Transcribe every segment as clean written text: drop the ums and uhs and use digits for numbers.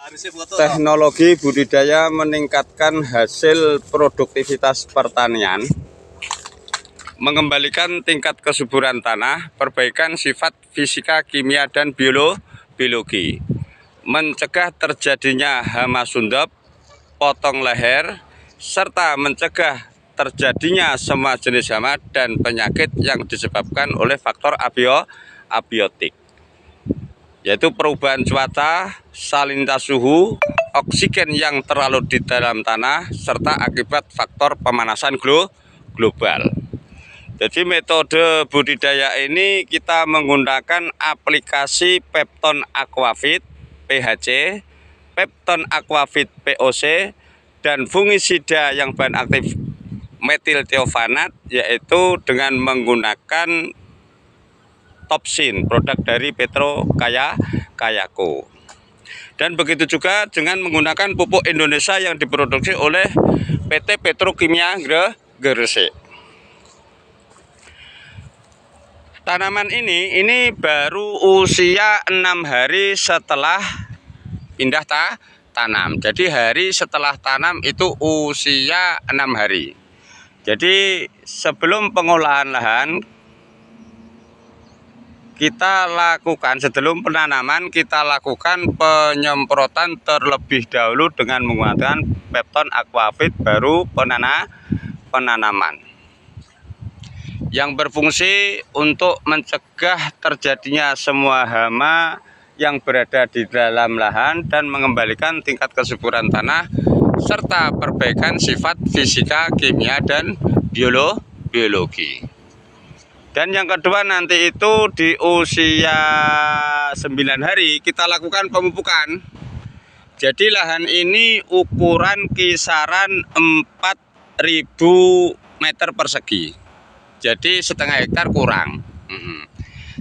Teknologi budidaya meningkatkan hasil produktivitas pertanian, mengembalikan tingkat kesuburan tanah, perbaikan sifat fisika, kimia, dan biologi, mencegah terjadinya hama sundep, potong leher, serta mencegah terjadinya semua jenis hama dan penyakit yang disebabkan oleh faktor abiotik, yaitu perubahan cuaca, salinitas suhu, oksigen yang terlalu di dalam tanah, serta akibat faktor pemanasan global. Jadi metode budidaya ini kita menggunakan aplikasi Pepton Aquafit PHC, Pepton Aquafit POC, dan fungisida yang bahan aktif metil thiofanat, yaitu dengan menggunakan Topsin, produk dari Petro Kayako. Dan begitu juga dengan menggunakan pupuk Indonesia yang diproduksi oleh PT Petrokimia Gresik. Tanaman ini baru usia 6 hari setelah pindah tanam. Jadi hari setelah tanam itu usia 6 hari. Jadi sebelum pengolahan lahan sebelum penanaman kita lakukan penyemprotan terlebih dahulu dengan menggunakan Pepton Aquafit baru penanaman, yang berfungsi untuk mencegah terjadinya semua hama yang berada di dalam lahan dan mengembalikan tingkat kesuburan tanah serta perbaikan sifat fisika, kimia, dan biologi. Dan yang kedua nanti itu di usia 9 hari kita lakukan pemupukan. Jadi lahan ini ukuran kisaran 4.000 meter persegi. Jadi setengah hektar kurang.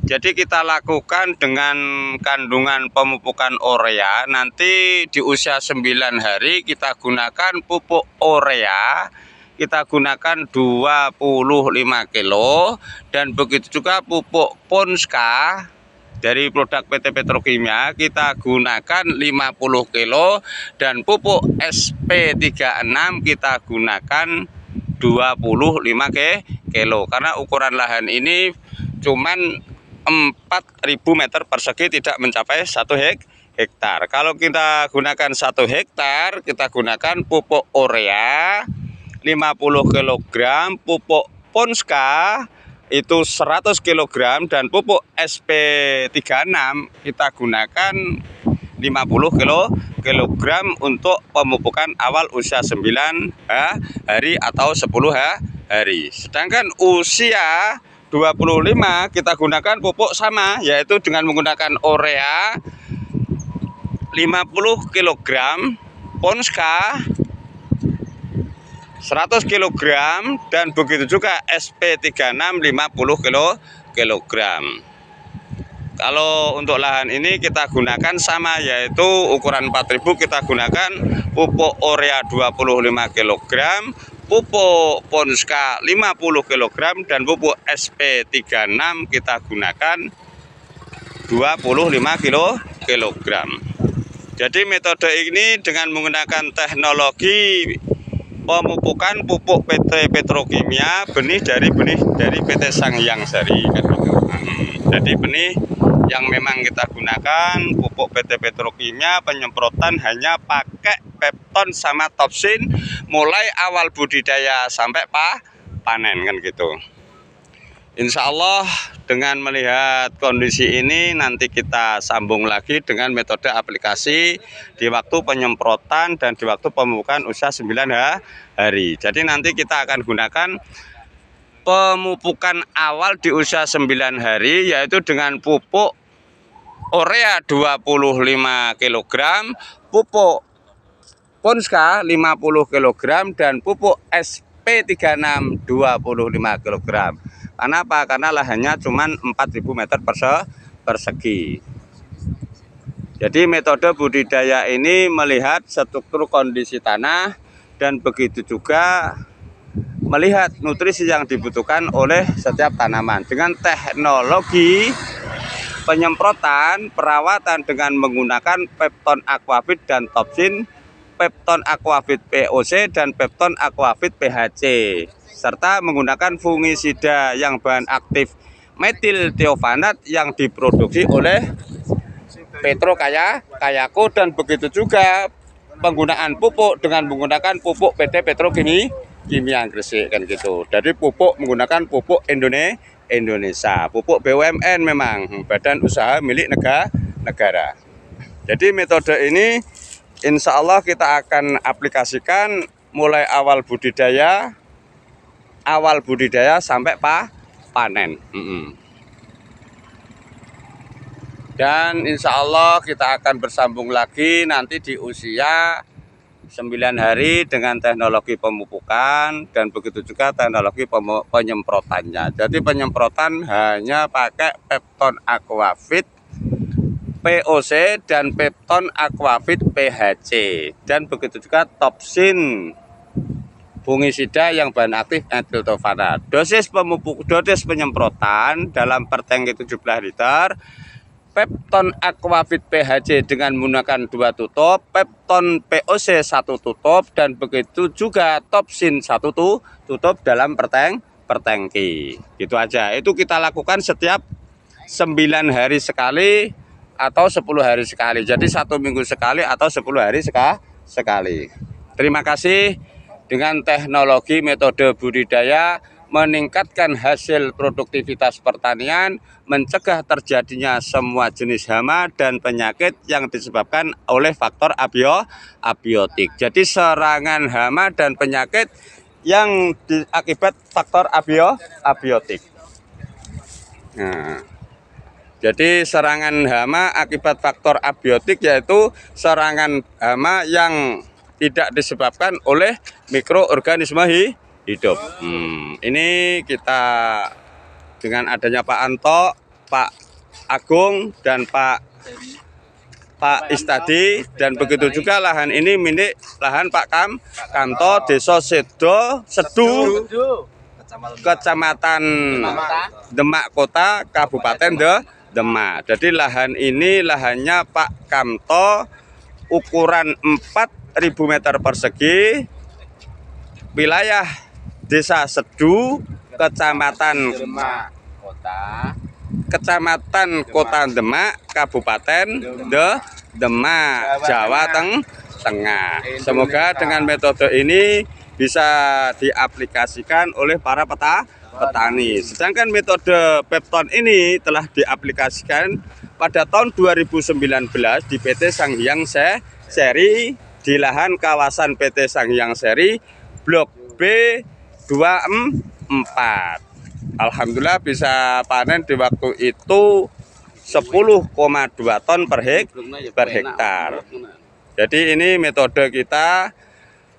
Jadi kita lakukan dengan kandungan pemupukan urea. Nanti di usia 9 hari kita gunakan pupuk urea. Kita gunakan 25 kilo, dan begitu juga pupuk Ponska dari produk PT Petrokimia kita gunakan 50 kilo, dan pupuk SP36 kita gunakan 25 kilo, karena ukuran lahan ini cuman 4.000 meter persegi, tidak mencapai 1 hektar. Kalau kita gunakan 1 hektar, kita gunakan pupuk urea 50 kg, pupuk Ponska itu 100 kg, dan pupuk SP36 kita gunakan 50 kg untuk pemupukan awal usia 9 hari atau 10 hari. Sedangkan usia 25 kita gunakan pupuk sama, yaitu dengan menggunakan urea 50 kg, Ponska 100 kg, dan begitu juga SP36 50 kg. Kalau untuk lahan ini kita gunakan sama, yaitu ukuran 4.000 kita gunakan pupuk urea 25 kg, pupuk Ponska 50 kg, dan pupuk SP36 kita gunakan 25 kg. Jadi metode ini dengan menggunakan teknologi pemupukan pupuk PT Petrokimia, benih dari PT Sangyang Sari kan gitu. Jadi benih yang memang kita gunakan pupuk PT Petrokimia, penyemprotan hanya pakai Pepton sama Topsin mulai awal budidaya sampai panen kan gitu. Insya Allah dengan melihat kondisi ini nanti kita sambung lagi dengan metode aplikasi di waktu penyemprotan dan di waktu pemupukan usia 9 hari. Jadi nanti kita akan gunakan pemupukan awal di usia 9 hari, yaitu dengan pupuk urea 25 kg, pupuk Ponska 50 kg, dan pupuk SP36 25 kg. Kenapa? Karena lahannya cuma 4.000 meter persegi. Jadi metode budidaya ini melihat struktur kondisi tanah, dan begitu juga melihat nutrisi yang dibutuhkan oleh setiap tanaman dengan teknologi Penyemprotan perawatan dengan menggunakan Pepton Aquafit dan Topsin, Pepton Aquafit POC dan Pepton Aquafit PHC, serta menggunakan fungisida yang bahan aktif metil thiofanat yang diproduksi oleh Petro Kayako, dan begitu juga penggunaan pupuk dengan menggunakan pupuk PT Petrokimia Gresik kan gitu. Jadi pupuk menggunakan pupuk Indonesia, pupuk BUMN memang badan usaha milik negara. Jadi metode ini insya Allah kita akan aplikasikan mulai awal budidaya sampai panen. Dan insya Allah kita akan bersambung lagi nanti di usia 9 hari dengan teknologi pemupukan dan begitu juga teknologi penyemprotannya. Jadi penyemprotan hanya pakai Pepton Aquafit POC dan Pepton Aquafit PHC, dan begitu juga Topsin fungisida yang bahan aktif metil thiofanat. Dosis penyemprotan dalam per tangki 17 liter. Pepton Aquafit PHC dengan menggunakan 2 tutup, Pepton POC 1 tutup, dan begitu juga Topsin 1 tutup dalam per tangki. Gitu aja. Itu kita lakukan setiap 9 hari sekali atau 10 hari sekali. Jadi 1 minggu sekali atau 10 hari sekali. Terima kasih. Dengan teknologi metode budidaya meningkatkan hasil produktivitas pertanian, mencegah terjadinya semua jenis hama dan penyakit yang disebabkan oleh faktor abiotik. Jadi serangan hama dan penyakit yang akibat faktor abiotik. Nah, jadi serangan hama akibat faktor abiotik yaitu serangan hama yang tidak disebabkan oleh mikroorganisme hidup. Ini kita dengan adanya Pak Anto, Pak Agung, dan Pak Istadi, dan begitu juga lahan ini milik lahan Pak Kamto, Desa Sedu, Kecamatan Demak Kota, Kabupaten Demak. Jadi lahan ini lahannya Pak Kamto, ukuran 4.000 meter persegi, wilayah Desa Sedu, Kecamatan Kota Demak, Kabupaten Demak, Jawa Tengah. Semoga dengan metode ini bisa diaplikasikan oleh para petani. Sedangkan metode Pepton ini telah diaplikasikan pada tahun 2019 di PT Sanghyang Seri di lahan kawasan PT Sanghyang Seri Blok B24. Alhamdulillah bisa panen di waktu itu 10,2 ton per hektar. Jadi ini metode kita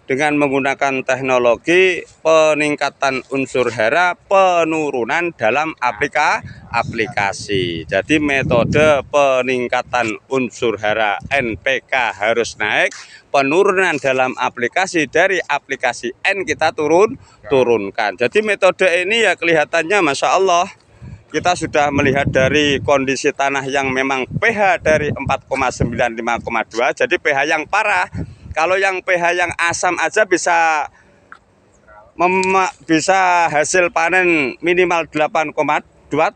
dengan menggunakan teknologi peningkatan unsur hara, penurunan dalam aplikasi. Jadi metode peningkatan unsur hara NPK harus naik, penurunan dalam aplikasi dari aplikasi N kita turunkan. Jadi metode ini ya kelihatannya Masya Allah, kita sudah melihat dari kondisi tanah yang memang pH dari 4,9 5,2, jadi pH yang parah. Kalau yang pH yang asam aja bisa hasil panen minimal 8,2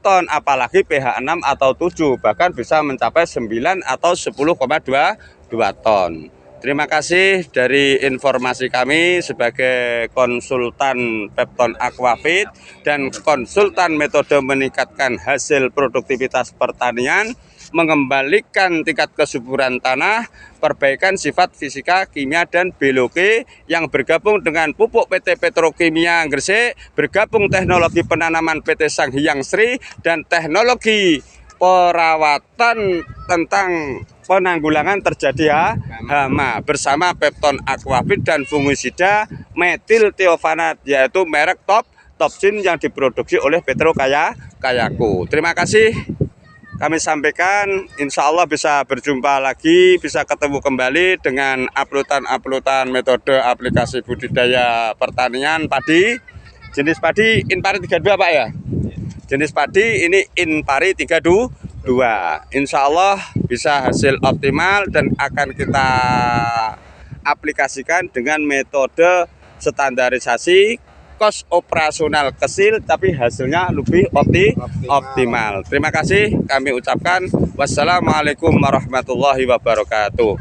ton, apalagi pH 6 atau 7, bahkan bisa mencapai 9 atau 10,2 ton. Terima kasih dari informasi kami sebagai konsultan Pepton Aquafit dan konsultan metode meningkatkan hasil produktivitas pertanian, mengembalikan tingkat kesuburan tanah, perbaikan sifat fisika, kimia, dan biologi yang bergabung dengan pupuk PT Petrokimia Gresik, bergabung teknologi penanaman PT Sanghyang Sri, dan teknologi perawatan tentang penanggulangan terjadi hama bersama Pepton Aquafit dan fungisida metil thiofanat yaitu merek Topsin yang diproduksi oleh Petro Kayako. Terima kasih kami sampaikan, insya Allah bisa berjumpa lagi, bisa ketemu kembali dengan uploadan metode aplikasi budidaya pertanian padi. Jenis padi Inpari 32 Pak ya. Jenis padi ini Inpari 32. Insya Allah bisa hasil optimal dan akan kita aplikasikan dengan metode standarisasi, kos operasional kecil tapi hasilnya lebih optimal. Terima kasih kami ucapkan. Wassalamualaikum warahmatullahi wabarakatuh.